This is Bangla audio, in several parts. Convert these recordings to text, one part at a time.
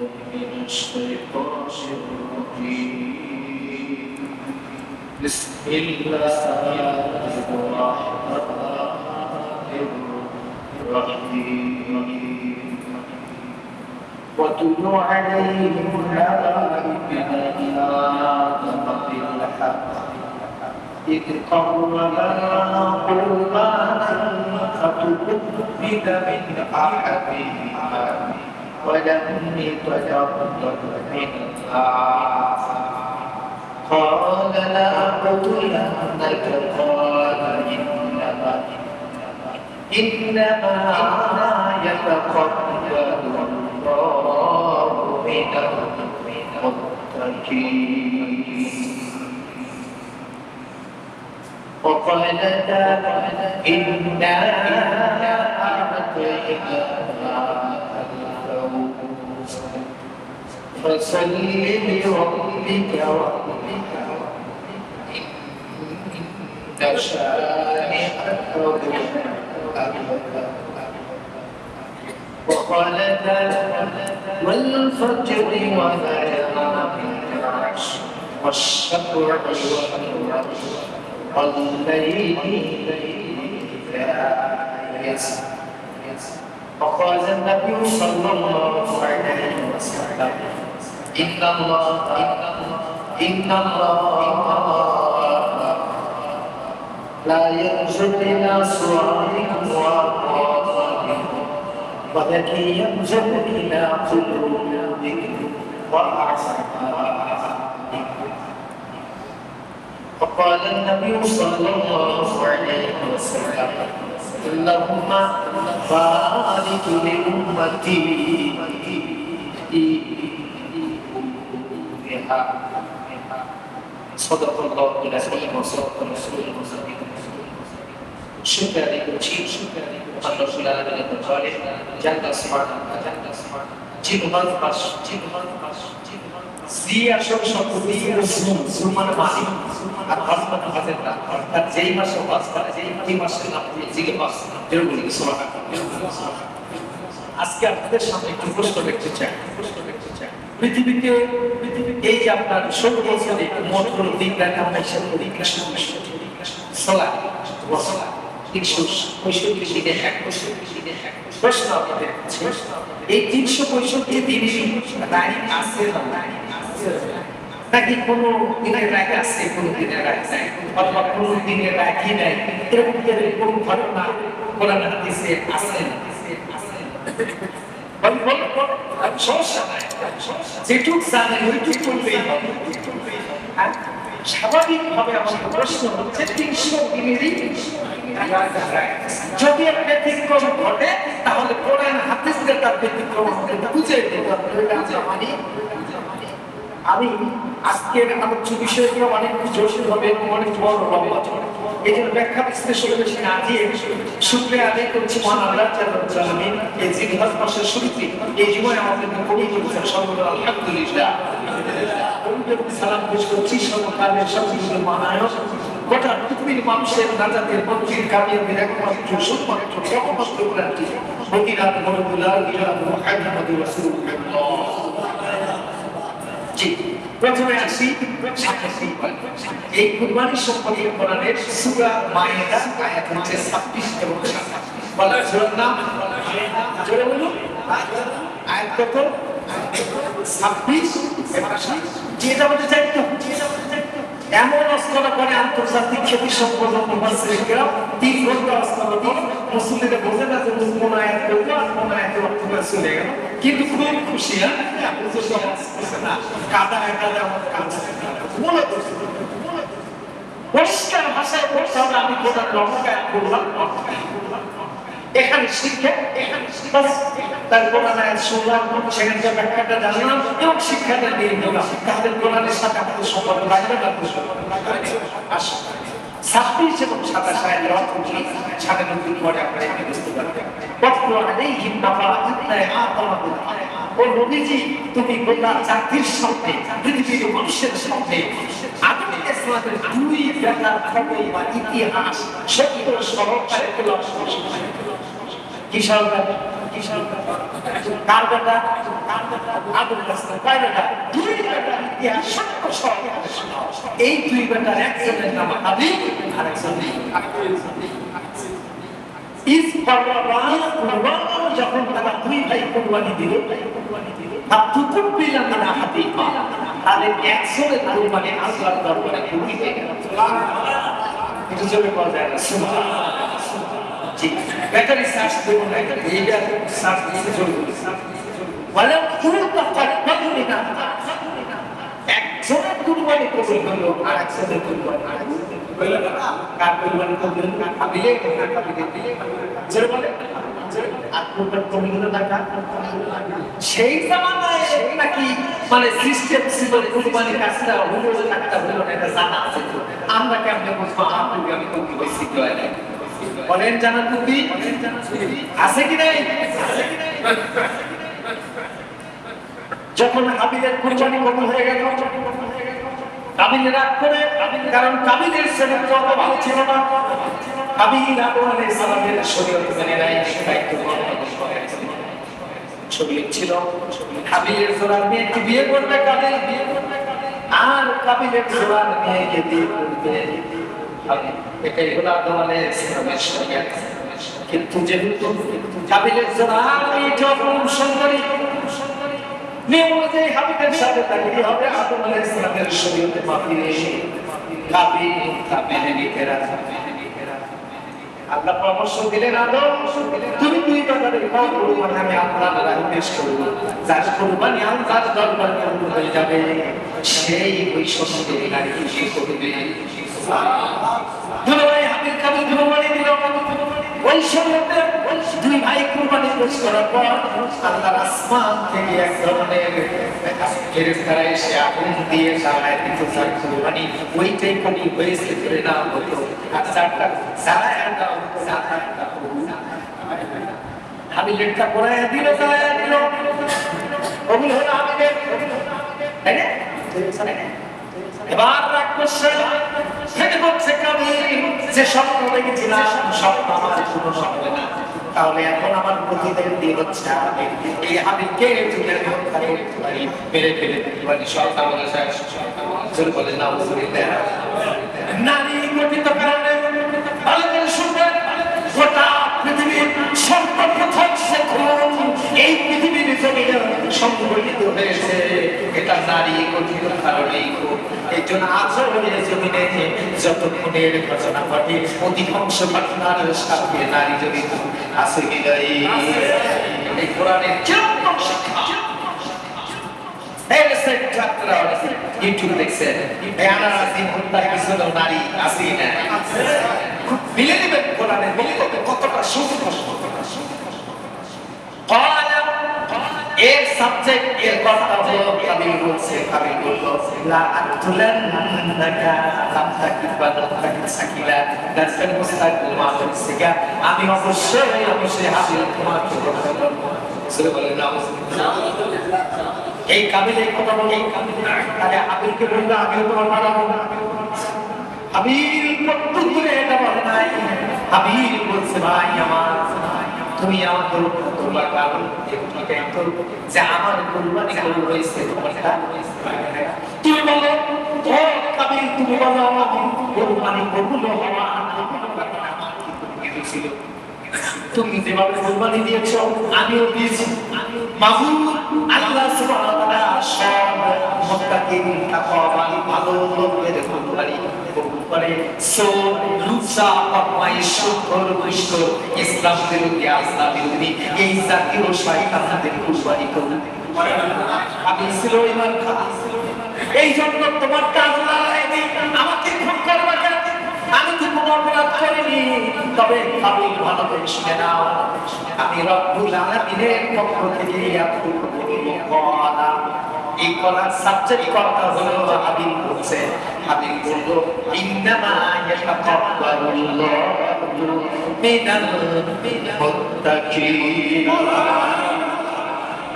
من الشيطان الرجيم بسم الله الرحمن الرحيم واتل عليهم نبأ آدم بالحق إذ قربا قربانا فتقبل من أحدهما ولم يتقبل من الآخر قال لأقتلنك قال إنما يتقبل الله من المتقين وقال إنا أعطيناك الفوز فصل لربك إن شانئك وقال والفجر وليالي العشر والشفع والوتر والليل إذا يسر وقال النبي صلى الله عليه وسلم إن الله لا ينظر إلى صوركم وأموالكم ولكن ينظر إلى قلوبكم وأعمالكم وقال النبي صلى الله عليه وسلم اللهم بارك لأمتي بها صدق الله العظيم وصدق رسوله الكريم شكرا لكم أن رسول الله قال جل سبحانه জিহ্বার পাশ জি আসল সম্পত্তি মুসলমান মালিক আর হযরত হাজেরা অর্থাৎ যেই মাসে পাস করে এই মাসের নাম জিহ্বা যেটা বলি সুবহানাল্লাহ। আজকে আপনাদের সামনে একটু প্রশ্ন করতে চাই। পৃথিবীতে এই যে আপনার ১৬ বছরে মোট দিন রাত আমরা হিসাব করি সালাত ৩৬৫ দিনে এক বছর প্রশ্ন আপনাদের কাছে এই ৩৬৫ দিনে রায় আছে নাকি কোনো দিনের রায় আছে কোনো দিনের রায় নাই অথবা কোনো দিনের রায় কি নাই এরকম কোন ঘটনা কোরআন হাদিসে আছে সমস্যা নাই যেটুক জানেন ওইটুক করলেই হবে। স্বাভাবিকভাবে আমাদের প্রশ্ন হচ্ছে ৩০০ দিনেরই যদি একটা ব্যতিক্রম ঘটে তাহলে কোরআন হাদিসে তার ব্যতিক্রম আমাদের বুঝে দিতে হবে। আমি আজকের আলোচ্য বিষয়গুলো অনেক জটিল হবে এবং অনেক বড় লম্বা এই জন্য ব্যাখ্যা বিশ্লেষণ বেশি না দিয়ে শুকরিয়া আদায় করছি মহান আল্লাহ তাআলা আমিন। এই জিলহজ মাসের শুরুতে এই জীবনে আমাদেরকে কবুল করেছেন সর্বদা আলহামদুলিল্লাহ। সালাম পেশ করছি সর্বকালের সবচেয়ে মহানায়ক গোটা পৃথিবীর মানুষের নাজাতের মন্ত্রীর কামিয়াবির একমাত্র শুধুমাত্র একমাত্র গ্যারান্টি মদিনার মরদুল্লাহ ইলাহ মুহাম্মাদুর রাসূলুল্লাহ। জি প্রথমে আসি এই কুরবানি সম্পর্কে কোরআনের সূরা মায়েদা আয়াত হচ্ছে 26 এবং 27 বলা সূরার নাম জোরে বলুন আয়াত কত 26 এবং 27 যেটা বলতে চাই তো এমন অস্ত্র করে আন্তর্জাতিক খ্যাতি সম্পন্ন মুফাসসিররা 3 ঘন্টা অস্ত্র দিয়ে মুসলিমদের বোঝে না যে কোন আয়াত করবে আর কোন আয়াতের অর্থ চলে গেল কিন্তু খুব খুশি না কাদা কাদা আমাদের কাজ মূলত পরিষ্কার ভাষায় বলতে হবে আমি কোরআন রমকায় করলাম এখানে শিক্ষা তার কোরআন আয়াত শুনলাম সেখানকার ব্যাখ্যাটা জানলাম এবং শিক্ষাটা নিয়ে নিলাম তাহলে কোরআনের সাথে আমাদের সম্পর্ক রাখবে না আসো 26 এবং 27 আয়াতের অর্থ কি 97 পরে আপনারা এটা বুঝতে পারবেন ওয়াকতু আলাইহিম নাফাআতায় আতামাহুল ও নবীজি তুমি গোটা জাতির সামনে পৃথিবীর মানুষের সামনে আদম ইসলামের দুই বেটার খবর বা ইতিহাস সত্য সহকারে তুলে কি সহকারে বিশাল ব্যাপার। কার বেটা? আবুল হাসান। কয় বেটা? দুই বেটার ইতিহাস সত্য সহ এই দুই বেটার একজনের নাম হাবিব আর একজনের যখন তারা দুই ভাই কোরবানি দিল তাদের একজনের কোরবানি আল্লাহর দরবারে কবুল হয়ে গেল। একটু জোরে বলা যায় না? জি, ব্যাটারি চার্জ দেব না, এইটা চার্জ দিতে জোরে বলে একজনের কোরবানি কবুল হলো আর একজনের কোরবানি কার কোরবানি কবুল হলো? কাবিলে না কাবিলে দিলে জোরে বলে সেই জামানায় নাকি মানে সিস্টেম ছিল কুরবানির কাজটা হলো একটা হলো না, এটা জানা আছে। আমরা কেমনে বুঝবো আমি কোন কি হইছি কি হয় না? বলেন জানার টুপি আছে কি নাই? যখন হাবিলের কুরবানি কবুল হয়ে গেল, কাবিল রাগ করে, কারণ কাবিলের চরিত্র অত ভালো ছিল না। কাবিল আদম আলাইহিস সালামের শরীয়ত মেনে নাই, দায়িত্ব পালন করে। শরীয়ত ছিল কাবিলের জোড়ার মেয়েকে বিয়ে করবে কাবিল, আর কাবিলের জোড়ার মেয়েকে বিয়ে করবে। এটাই হলো আদম আলাইহিস সালামের শরীয়ত। কিন্তু যেহেতু কাবিলের জোড়ার মেয়েটা খুব সুন্দরী, নিয়ম অনুযায়ী হাবিবের সাথে তার বিয়ে হবে। আদম আলাইহিস সালামের শরীয়তে মাফিয়ে কাবিলের নিকেরা আল্লাহ পরামর্শ দিলেন, আদম তুমি দুই বাজারের কম কুরবানি আমি আপনার পেশ করব। যার কুরবানি আল্লাহর দরবারে কবুল হয়ে যাবে সেই ওই সঙ্গে নারীকে বিয়ে করবে। দুই হাবিল কাবিল কুরবানি দিল। ওই সময়তে দুই ভাই কুরবানি পেশ করার পর আল্লাহর আসমান থেকে এক ধরনের ফেরেশতারা এসে আগুন দিয়ে জ্বালায় দিত। যার কুরবানি ওইটাই কবুল হয়েছে ধরে না হতো, আর যারটা জ্বালায় দাও হাবিলেরটা পড়াইয়া দিল, জ্বালাইয়া দিল, কবুল হলো হাবিলের। তাই না? এবার রাগ করছে, ফেটে পড়ছে কাবিল, যে স্বপ্ন দেখেছিলাম স্বপ্ন আমার পূরণ হবে না, তাহলে এখন আমার প্রতিদিন দিয়ে হচ্ছে এই হাবিলকে তুমি আমি হত্যা করতে পারি, মেরে ফেলে দিতে পারি। সরকার বলে জোর বলে নাউজুবিল্লাহ। নারী গঠিত কারণে ভালো করে শুনবেন, গোটা পৃথিবীর সর্বপ্রথম সে খুন এই পৃথিবীর জমিনে সংঘটিত হয়েছে, এটা নারী গঠিত কারণেই খুন। এই জন্য আজরের জমিনে যত খুনের ঘটনা ঘটে অধিকাংশ ঘটনার সাথে নারী জড়িত আছে কি নাই? এই কোরআনের কিরকম শিক্ষা! ইউটিউব দেখছেন নারী আছে না? মিলে নেবেন কোরআনের বক্তব্য কতটা সুস্পষ্ট। এর সাবজেক্ট এর কথা হলো কাবিল বলছে, কাবিল বলল লা আতুলান্নাকা লামতাকিবা লামতাকিব সাকিলা দাসের মুস্তাকিল মাফিল সিগা, আমি অবশ্যই হাবিল তোমাকে হত্যা করব। সূরা বলেন নাউজুবিল্লাহ। এই কাবিল এই কথা বলে তাহলে হাবিলকে বলল আমিও তোমার মারাবো না। হাবিল প্রত্যুত্তরে এটা বলে নাই। হাবিল বলছে ভাই আমার তুমি আমাকে রক্ষা করবার কারণ যে আমার কুরবানি কবুল হয়েছে, তোমারটা তুমি বলো ও কাবিল, তুমি বলো কুরবানি কবুল হওয়া ছিল, তুমি যেভাবে কুরবানি দিয়েছো আমিও দিয়েছি। মাহবুব আল্লাহ সুবহানাহু ওয়া তাআলা সব মুত্তাকিন তাকওয়াবান ভালো লোকদের কুরবানি কবুল করে। সো লুচা পাপাই শুকর দুষ্ট ইসলাম বিরোধী আল্লাহ বিরোধী এই জাতীয় শয়তানদের কুরবানি কবুল করে না। আমি ছিল ইমান খাতি, এই জন্য তোমার কাজ লাগাইনি, আমাকে খুন করবা কেন? আমি তো কোনো অপরাধ করিনি। তবে আমি ভালো করে শুনে নাও, আমি রব্বুল আলামিনের পক্ষ থেকে এই কলার সাবজেক্ট কথা হলো হাবিল বলছে। হাবিল বলল ইন্নামা ইয়াতাকাব্বালুল্লাহু মিনাল মুত্তাকিন।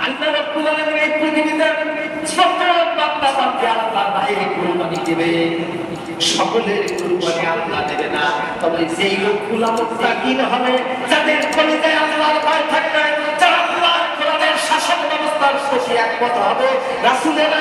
আল্লাহ রাব্বুল আলামিন এই পৃথিবীতে ছোট বান্দা বান্দা আল্লাহর বাইরে কুরবানি দিবে। সকলের কুরবানি আল্লাহ দেবে না, তবে যেই লোকগুলো মুত্তাকিন হবে, যাদের কলিজায় আল্লাহর ভয় থাকবে, যারা আল্লাহর কোরআনের শাসন ব্যবস্থার প্রতি একমত হবে, রাসূলের